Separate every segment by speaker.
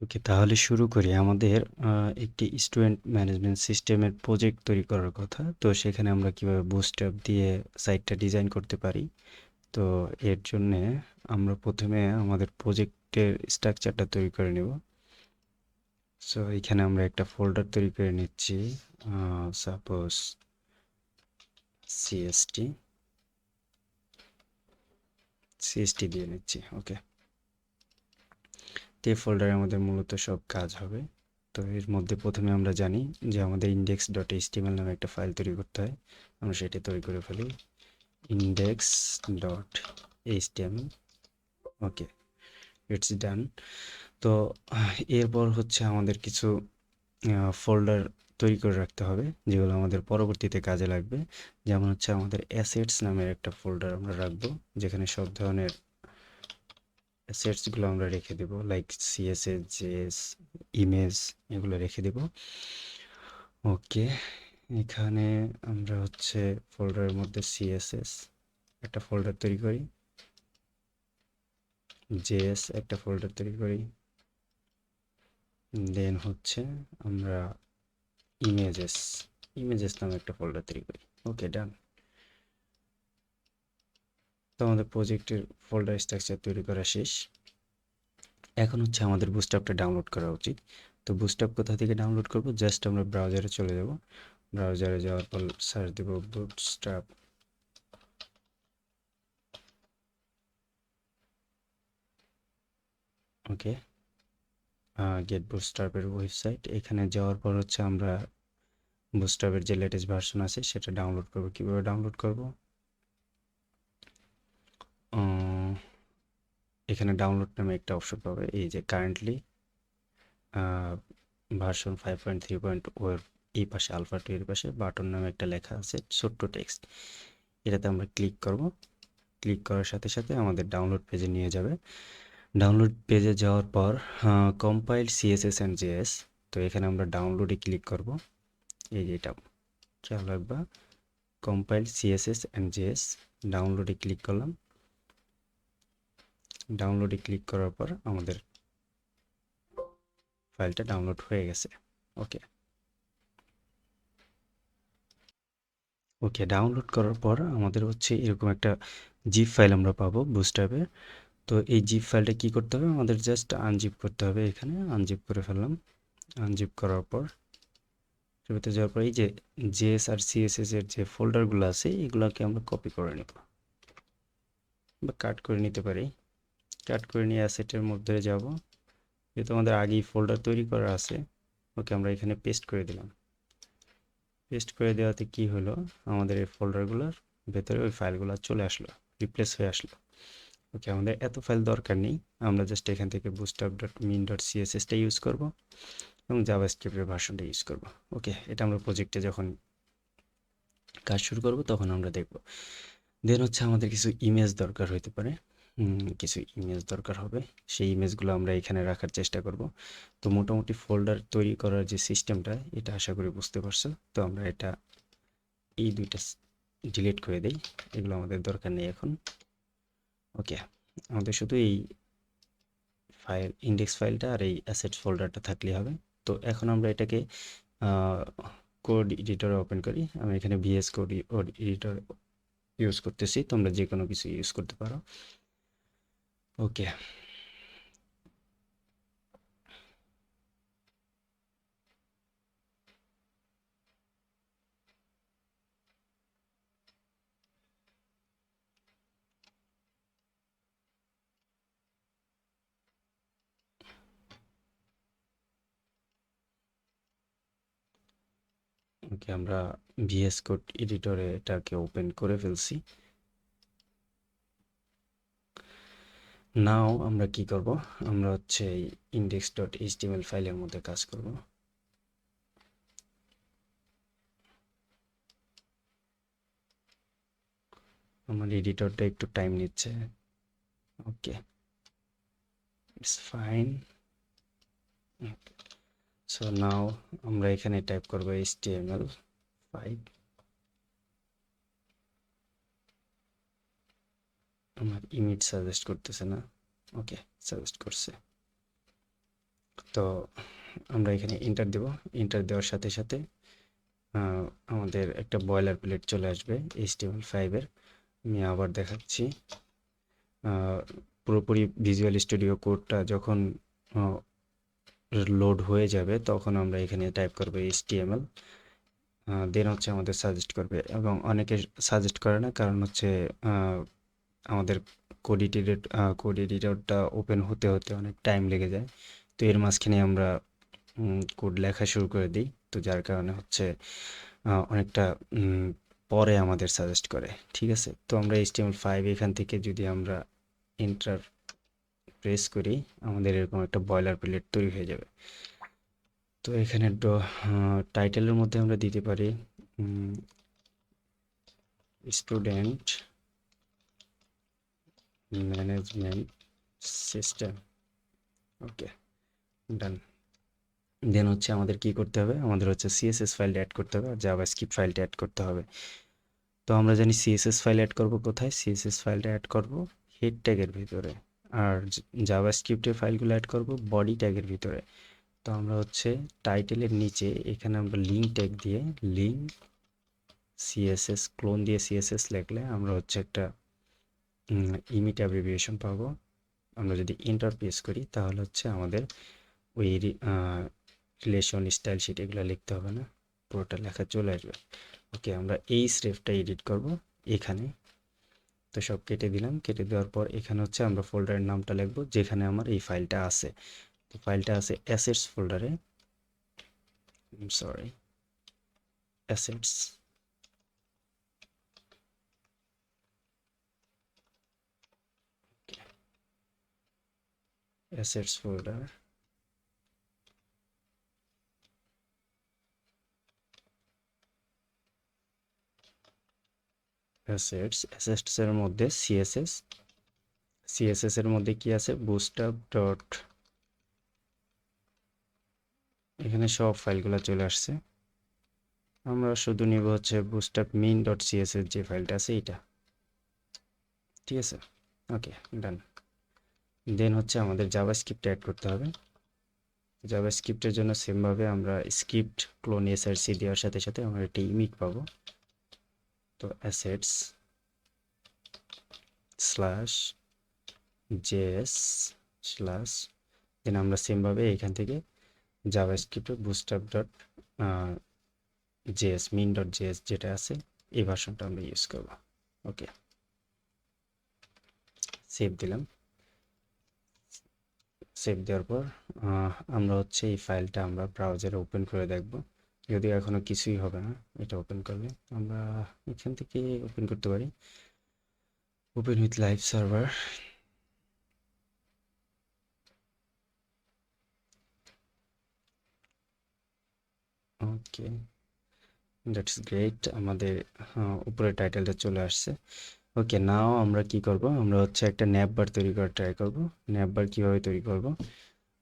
Speaker 1: ওকে, তাহলে শুরু করি। আমাদের একটি স্টুডেন্ট ম্যানেজমেন্ট সিস্টেমের প্রজেক্ট তৈরি করার কথা। তো সেখানে আমরা কিভাবে বুটস্ট্র্যাপ দিয়ে সাইটটা ডিজাইন করতে পারি। তো এর জন্যে আমরা প্রথমে আমাদের প্রজেক্টের স্ট্রাকচারটা তৈরি করে নেব। সো এখানে আমরা একটা ফোল্ডার তৈরি করে নিচ্ছি, সাপোজ সিএসটি সিএসটি দিয়ে নিচ্ছি। ওকে, তো এই ফোল্ডারে আমাদের মূলত সব কাজ হবে। তো এর মধ্যে প্রথমে আমরা জানি যে আমাদের ইন্ডেক্স ডট এইচটিএমএল নামে একটা ফাইল তৈরি করতে হয়। আমরা সেটা তৈরি করে ফেলি, index dot HTML. Okay, it's ডান। তো এরপর হচ্ছে আমাদের কিছু ফোল্ডার তৈরি করে রাখতে হবে যেগুলো আমাদের পরবর্তীতে কাজে লাগবে। যেমন হচ্ছে আমাদের অ্যাসেটস নামের একটা ফোল্ডার আমরা রাখবো, যেখানে সব ধরনের অ্যাসেটসগুলো আমরা রেখে দেবো, লাইক সিএসএস, জেএস, ইমেজ, এগুলো রেখে দেব। ওকে, এখানে আমরা হচ্ছে ফোল্ডারের মধ্যে সিএসএস একটা ফোল্ডার তৈরি করি, জেএস একটা ফোল্ডার তৈরি করি, দেন হচ্ছে আমরা ইমেজেস ইমেজেস নামে একটা ফোল্ডার তৈরি করি। ওকে, ডান। তো আমাদের প্রজেক্টের ফোল্ডার স্ট্রাকচার তৈরি করা শেষ। এখন হচ্ছে আমাদের বুটস্ট্র্যাপটা ডাউনলোড করা উচিত। তো বুটস্ট্র্যাপ কোথা থেকে ডাউনলোড করব? জাস্ট আমরা ব্রাউজারে চলে যাব। ব্রাউজারে যাওয়ার পর সার্চ দেব বুটস্ট্র্যাপ। ওকে, গেট বুটস্ট্র্যাপের ওয়েবসাইট। এখানে যাওয়ার পর হচ্ছে আমরা বুটস্ট্র্যাপের যে লেটেস্ট ভার্সন আছে সেটা ডাউনলোড করব। কীভাবে ডাউনলোড করব? এখানে ডাউনলোড নামে একটা অপশন পাবে, এই যে কারেন্টলি ভার্সন 5.3 ওর এই পাশে আলফা 2 এর পাশে বাটন নামে একটা লেখা আছে, ছোট্ট টেক্সট। এটাতে আমরা ক্লিক করব। ক্লিক করার সাথে সাথে আমাদের ডাউনলোড পেজে নিয়ে যাবে। ডাউনলোড পেজে যাওয়ার পর কম্পাইল সিএসএস অ্যান্ড জেএস। তো এখানে আমরা ডাউনলোডে ক্লিক করব। এই যে এটা খেয়াল রাখবা, কম্পাইল সিএসএস অ্যান্ড জেএস। ডাউনলোডে ক্লিক করলাম। ডাউনলোডে ক্লিক করার পর আমাদের ফাইলটা ডাউনলোড হয়ে গেছে। ওকে, ওকে, ডাউনলোড করার পর আমাদের হচ্ছে এরকম একটা জিপ ফাইল আমরা পাবো বুটস্ট্র্যাপের। তো এই জিপ ফাইলটা কি করতে হবে? আমাদের জাস্ট আনজিপ করতে হবে। এখানে আনজিপ করে ফেললাম। আনজিপ করার পর শুরুতে যাওয়ার পর এই যে জেএস আর সিএসএস এর যে ফোল্ডারগুলো আছে এগুলোকে আমরা কপি করে নেব বা কাট করে নিতে পারি। কাট করে নিয়ে অ্যাসেটের মধ্যে যাব, যেহেতু আমাদের আগেই ফোল্ডার তৈরি করা আছে। ওকে, আমরা এখানে পেস্ট করে দিলাম। পেস্ট করে দেওয়াতে কি হলো, আমাদের এই ফোল্ডারগুলোর ভেতরে ওই ফাইলগুলো চলে আসলো, রিপ্লেস হয়ে আসলো। ওকে, আমাদের এত ফাইল দরকার নেই। আমরা জাস্ট এখান থেকে বুটস্ট্র্যাপ ডট মিন ডট সিএসএসটা ইউজ করবো এবং জাভাস্ক্রিপ্টের ভার্সনটা ইউজ করব। ওকে, এটা আমরা প্রজেক্টে যখন কাজ শুরু করব তখন আমরা দেখব। দেন হচ্ছে আমাদের কিছু ইমেজ দরকার হতে পারে, কিছু ইমেজ দরকার হবে। সেই ইমেজগুলো আমরা এখানে রাখার চেষ্টা করব। তো মোটামুটি ফোল্ডার তৈরি করার যে সিস্টেমটা, এটা আশা করি বুঝতে পারছো। তো আমরা এটা এই দুইটা ডিলিট করে দেই, এগুলো আমাদের দরকার নেই এখন। ওকে, আমাদের শুধু এই ফাইল ইন্ডেক্স ফাইলটা আর এই অ্যাসেট ফোল্ডারটা থাকলেই হবে। তো এখন আমরা এটাকে কোড এডিটরে ওপেন করি। আমি এখানে ভিএস কোড এডিটর ইউজ করতেছি, তোমরা যে কোনো কিছু ইউজ করতে পারো। ওকে, ওকে, আমরা ভিএস কোড এডিটরে এটাকে ওপেন করে ফেলছি। নাও আমরা কি করব, আমরা হচ্ছে ইন্ডেক্স ডট এইচটিএমএল ফাইলের মধ্যে কাজ করব। আমার এডিটরটা একটু টাইম নিচ্ছে। ওকে, ইটস ফাইন। সো নাও আমরা এখানে টাইপ করব HTML5। আমার ইমেজ সাজেস্ট করতেছে না। ওকে, সাজেস্ট করছে। তো আমরা এখানে এন্টার দেব। এন্টার দেওয়ার সাথে সাথে আমাদের একটা বয়লার প্লেট চলে আসবে HTML5 এর। আমি আবার দেখাচ্ছি। পুরোপুরি ভিজুয়াল স্টুডিও কোডটা যখন লোড হয়ে যাবে তখন আমরা এখানে টাইপ করব HTML, দেন হচ্ছে আমাদের সাজেস্ট করবে, এবং অনেকে সাজেস্ট করে না, কারণ হচ্ছে আমাদের কোড এডিটরটা ওপেন হতে হতে অনেক টাইম লেগে যায়। তো এর মাঝখানে আমরা কোড লেখা শুরু করে দিই, তো যার কারণে হচ্ছে অনেকটা পরে আমাদের সাজেস্ট করে। ঠিক আছে, তো আমরা HTML5 এখান থেকে যদি আমরা এন্টার প্রেস করি, আমাদের এরকম একটা বয়লার প্লেট তৈরি হয়ে যাবে। তো এখানে টাইটেলের মধ্যে আমরা দিতে পারি স্টুডেন্ট ম্যানেজমেন্ট সিস্টেম। ওকে, ডান। দেন হচ্ছে আমাদের কি করতে হবে, আমাদের হচ্ছে সিএসএস ফাইলটা অ্যাড করতে হবে আর জাভাস্ক্রিপ্ট ফাইলটা অ্যাড করতে হবে। তো আমরা জানি সিএসএস ফাইল অ্যাড করব কোথায়, সিএসএস ফাইলটা অ্যাড করব হেড ট্যাগের ভিতরে, আর জাভাস্ক্রিপ্টের ফাইলগুলো অ্যাড করব বডি ট্যাগের ভিতরে। তো আমরা হচ্ছে টাইটেলের নিচে এখানে আমরা লিঙ্ক ট্যাগ দিয়ে লিঙ্ক সিএসএস ক্লোন দিয়ে সিএসএস লিখলে আমরা হচ্ছে একটা ইমিট অ্যাব্রিভিয়েশন পাবো। আমরা যদি এন্টার প্রেস করি তাহলে হচ্ছে আমাদের ওই রিলেশন স্টাইল শিট এগুলো লিখতে হবে না, পুরোটা লেখা চলে আসবে। ওকে, আমরা এই স্রেফটা এডিট করব এখানে। তো সব কেটে দিলাম, কেটে দেওয়ার পর এখানে হচ্ছে আমরা ফোল্ডারের নামটা লিখব যেখানে আমার এই ফাইলটা আছে। তো ফাইলটা আছে অ্যাসেটস ফোল্ডারে, sorry assets. Assets folder, assets এর মধ্যে সিএসএস এর মধ্যে কি আছে, বুটস্ট্র্যাপ ডট, এখানে সব ফাইলগুলো চলে আসছে। আমরা শুধু নিব হচ্ছে বুটস্ট্র্যাপ মেইন ডট সিএসএস যে ফাইলটা আছে এইটা। ঠিক আছে, ওকে, ডান। দেন হচ্ছে আমাদের জাভাস্ক্রিপ্ট অ্যাড করতে হবে। জাভাস্ক্রিপ্টের জন্য সেমভাবে আমরা স্ক্রিপ্ট ক্লোন এসআরসি দেওয়ার সাথে সাথে আমরা একটা ইমিট পাবো। তো assets slash JS slash, then আমরা সেমভাবে এখান থেকে জাভাস্ক্রিপ্টের bootstrap dot JS min dot JS যেটা আছে এই ভার্সনটা আমরা ইউজ করব। ওকে, সেভ দিলাম। সেভ দেওয়ার পর আমরা হচ্ছে এই ফাইলটা আমরা ব্রাউজারে ওপেন করে দেখব, যদিও এখনও কিছুই হবে না। এটা ওপেন করলে আমরা এখান থেকে ওপেন করতে পারি, open with live server. Okay, that's great, আমাদের উপরে টাইটেলটা চলে আসছে। ওকে, নাও আমরা কি করব, আমরা হচ্ছে একটা ন্যাপবার তৈরি করার ট্রাই করব। ন্যাপবার কিভাবে তৈরি করব,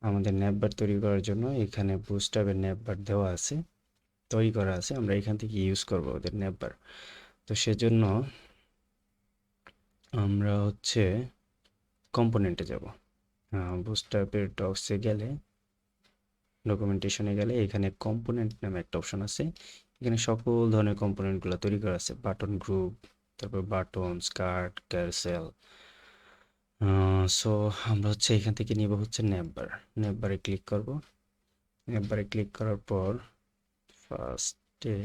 Speaker 1: আমাদের ন্যাপবার তৈরি করার জন্য এখানে বুটস্ট্র্যাপের ন্যাপবার দেওয়া আছে, তৈরি করা আছে, আমরা এখান থেকে ইউজ করব ওদের ন্যাপবার। তো সেজন্য আমরা হচ্ছে কম্পোনেন্টে যাব, বুটস্ট্র্যাপের ডক্সে গেলে, ডকুমেন্টেশনে গেলে এখানে কম্পোনেন্ট নামে একটা অপশন আছে। এখানে সকল ধরনের কম্পোনেন্টগুলো তৈরি করা আছে, বাটন গ্রুপ, তারপর বাটন, স্কার্ট, ক্যারসেল। সো আমরা হচ্ছে এখান থেকে নিব হচ্ছে ন্যাপবার। ন্যাপবারে ক্লিক করব। ন্যাপবারে ক্লিক করার পর ফার্স্টে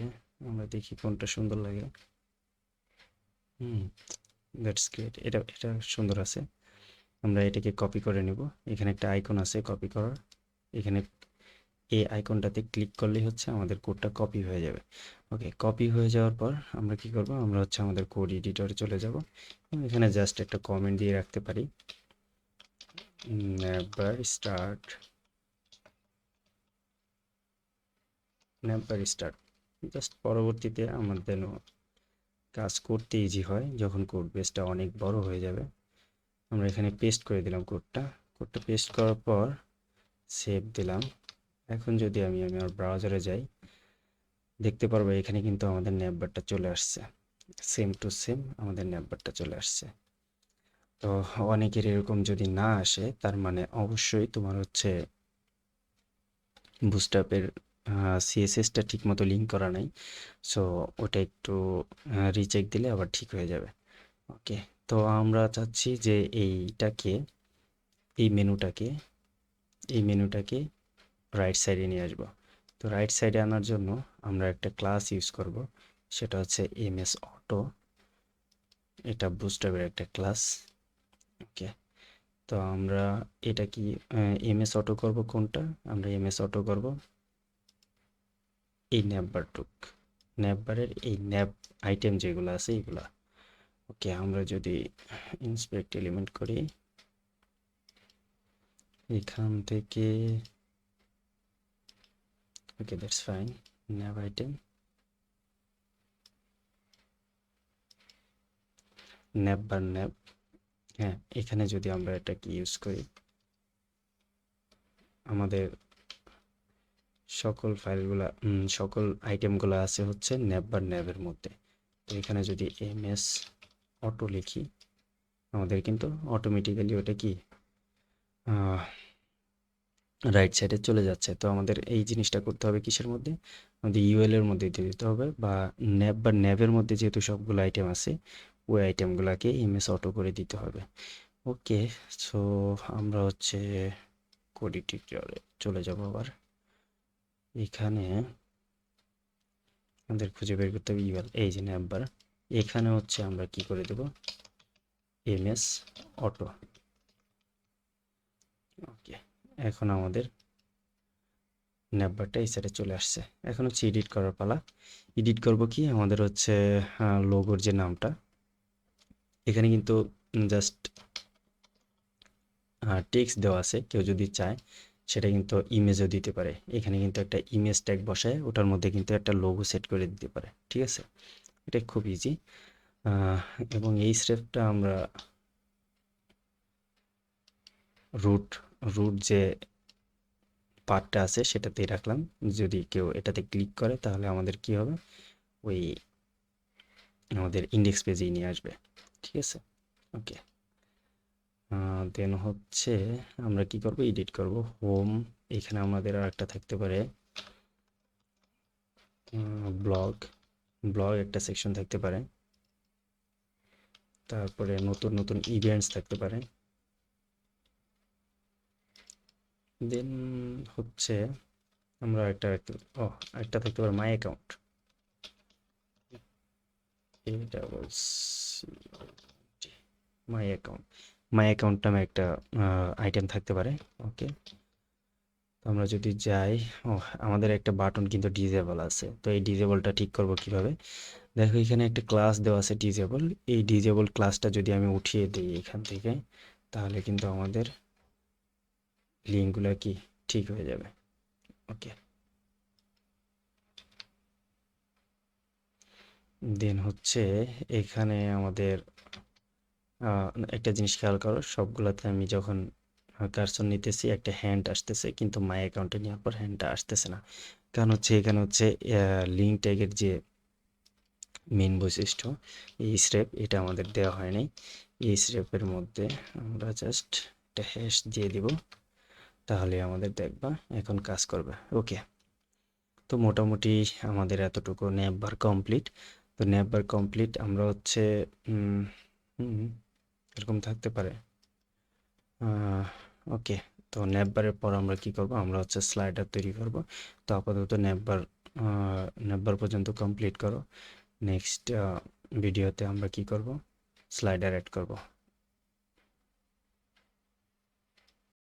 Speaker 1: আমরা দেখি কোনটা সুন্দর লাগে। দ্যাটস গ্রেট, এটা এটা সুন্দর আছে। আমরা এটাকে কপি করে নেব। এখানে একটা আইকন আছে কপি করার, এখানে এই আইকনটাতে ক্লিক করলেই হচ্ছে আমাদের কোডটা কপি হয়ে যাবে। ওকে, কপি হয়ে যাওয়ার পর আমরা কি করব, আমরা হচ্ছে আমাদের কোড এডিটরে চলে যাব। এখানে জাস্ট একটা কমেন্ট দিয়ে রাখতে পারি, never start, never start. Just পরবর্তীতে আমাদের কাজ করতে ইজি হয় যখন কোড বেসটা অনেক বড় হয়ে যাবে। আমরা এখানে পেস্ট করে দিলাম কোডটা। কোডটা পেস্ট করার পর সেভ দিলাম। এখন যদি আমি আমার ব্রাউজারে যাই, দেখতে পারবো এখানে কিন্তু আমাদের ন্যাপবারটা চলে আসছে, সেম টু সেম আমাদের ন্যাপবারটা চলে আসছে। তো অনেকের এরকম যদি না আসে, তার মানে অবশ্যই তোমার হচ্ছে বুটস্ট্র্যাপের সিএসএসটা ঠিকমতো লিঙ্ক করা নাই, সো ওটা একটু রিচেক দিলে আবার ঠিক হয়ে যাবে। ওকে, তো আমরা চাচ্ছি যে এই মেনুটাকে এই মেনুটাকে রাইট সাইডে নিয়ে আসবো। তো রাইট সাইডে আনার জন্য আমরা একটা ক্লাস ইউজ করব, সেটা হচ্ছে এমএস অটো। এটা বুটস্ট্র্যাপের একটা ক্লাস। ওকে, তো আমরা এটা কি এমএস অটো করব কোনটা? আমরা এমএস অটো করব এই ন্যাপবারের এই ন্যাপ আইটেম যেগুলো আছে এগুলা। ওকে, আমরা যদি ইন্সপেক্ট এলিমেন্ট করি, এখান থেকে okay that's fine, nap item, nap bar nap. হ্যাঁ, এখানে যদি আমরা এটাকে ইউজ করি, আমাদের সকল ফাইলগুলা সকল আইটেমগুলো আছে হচ্ছে ন্যাপ বার ন্যাপের মধ্যে। তো এখানে যদি এমএস অটো লিখি, আমাদের কিন্তু অটোমেটিক্যালি ওটা কি রাইট সাইডে চলে যাচ্ছে। তো আমাদের এই জিনিসটা করতে হবে কিসের মধ্যে? আমাদের ইউএল এর মধ্যে দিয়ে দিতে হবে, বা ন্যাপ বা ন্যাবের মধ্যে যেহেতু সবগুলো আইটেম আছে, ওই আইটেমগুলোকে এমএস অটো করে দিতে হবে। ওকে, সো আমরা হচ্ছে কোড এডিটরে চলে যাব। আবার এখানে আমাদের খুঁজে বের করতে হবে ইউএল, এই যে ন্যাববার। এখানে হচ্ছে আমরা কি করে দেব? MS auto. ওকে, এখন আমাদের ন্যাববারটা এই সাইডে চলে আসছে। এখন হচ্ছে এডিট করার পালা। এডিট করব কি? আমাদের হচ্ছে লোগোর যে নামটা, এখানে কিন্তু জাস্ট টেক্সট দেওয়া আছে, কেউ যদি চায় সেটা কিন্তু ইমেজও দিতে পারে। এখানে কিন্তু একটা ইমেজ ট্যাগ বসায় ওটার মধ্যে কিন্তু একটা লোগো সেট করে দিতে পারে, ঠিক আছে? এটা খুব ইজি। এবং এই স্টেপটা আমরা রুট রুট যে পার্টটা আছে সেটাতেই রাখলাম। যদি কেউ এটাতে ক্লিক করে তাহলে আমাদের কি হবে? ওই আমাদের ইন্ডেক্স পেজেই নিয়ে আসবে, ঠিক আছে? ওকে, দেন হচ্ছে আমরা কি করব? এডিট করব হোম। এখানে আমাদের আর একটা থাকতে পারে ব্লগ একটা সেকশন থাকতে পারে। তারপরে নতুন নতুন ইভেন্টস থাকতে পারে। দেন হচ্ছে আমরা একটা থাকতে পারে মাই অ্যাকাউন্ট। মাই অ্যাকাউন্ট নামে একটা আইটেম থাকতে পারে। ওকে, তো আমরা যদি যাই, আমাদের একটা বাটন কিন্তু ডিজেবল আছে। তো এই ডিজেবলটা ঠিক করব কিভাবে? দেখো এখানে একটা ক্লাস দেওয়া আছে ডিজেবল। এই ডিজেবল ক্লাসটা যদি আমি উঠিয়ে দিই এখান থেকে, তাহলে কিন্তু আমাদের লিঙ্কগুলো কি ঠিক হয়ে যাবে। ওকে, দেন হচ্ছে এখানে আমাদের একটা জিনিস খেয়াল করো, সবগুলোতে আমি যখন কার্সর নিতেছি একটা হ্যান্ড আসতেছে, কিন্তু মাই অ্যাকাউন্টে নেওয়ার পর হ্যান্ডটা আসতেছে না। কারণ হচ্ছে এখানে হচ্ছে লিঙ্ক ট্যাগের যে মেন বৈশিষ্ট্য, এই স্টেপ এটা আমাদের দেওয়া হয়নি। এই স্টেপের মধ্যে আমরা জাস্ট একটা হ্যাশ দিয়ে দিব, তাহলে আমাদের দেখবা এখন কাজ করবে। ওকে, তো মোটামুটি আমাদের এতটুকু ন্যাববার কমপ্লিট। তো ন্যাববার কমপ্লিট, আমরা হচ্ছে এরকম থাকতে পারে। ওকে, তো ন্যাববারের পর আমরা কি করব? আমরা হচ্ছে স্লাইডার তৈরি করব। তো আপাতত ন্যাববার পর্যন্ত কমপ্লিট করো। নেক্সট ভিডিওতে আমরা কি করব? স্লাইডার অ্যাড করব।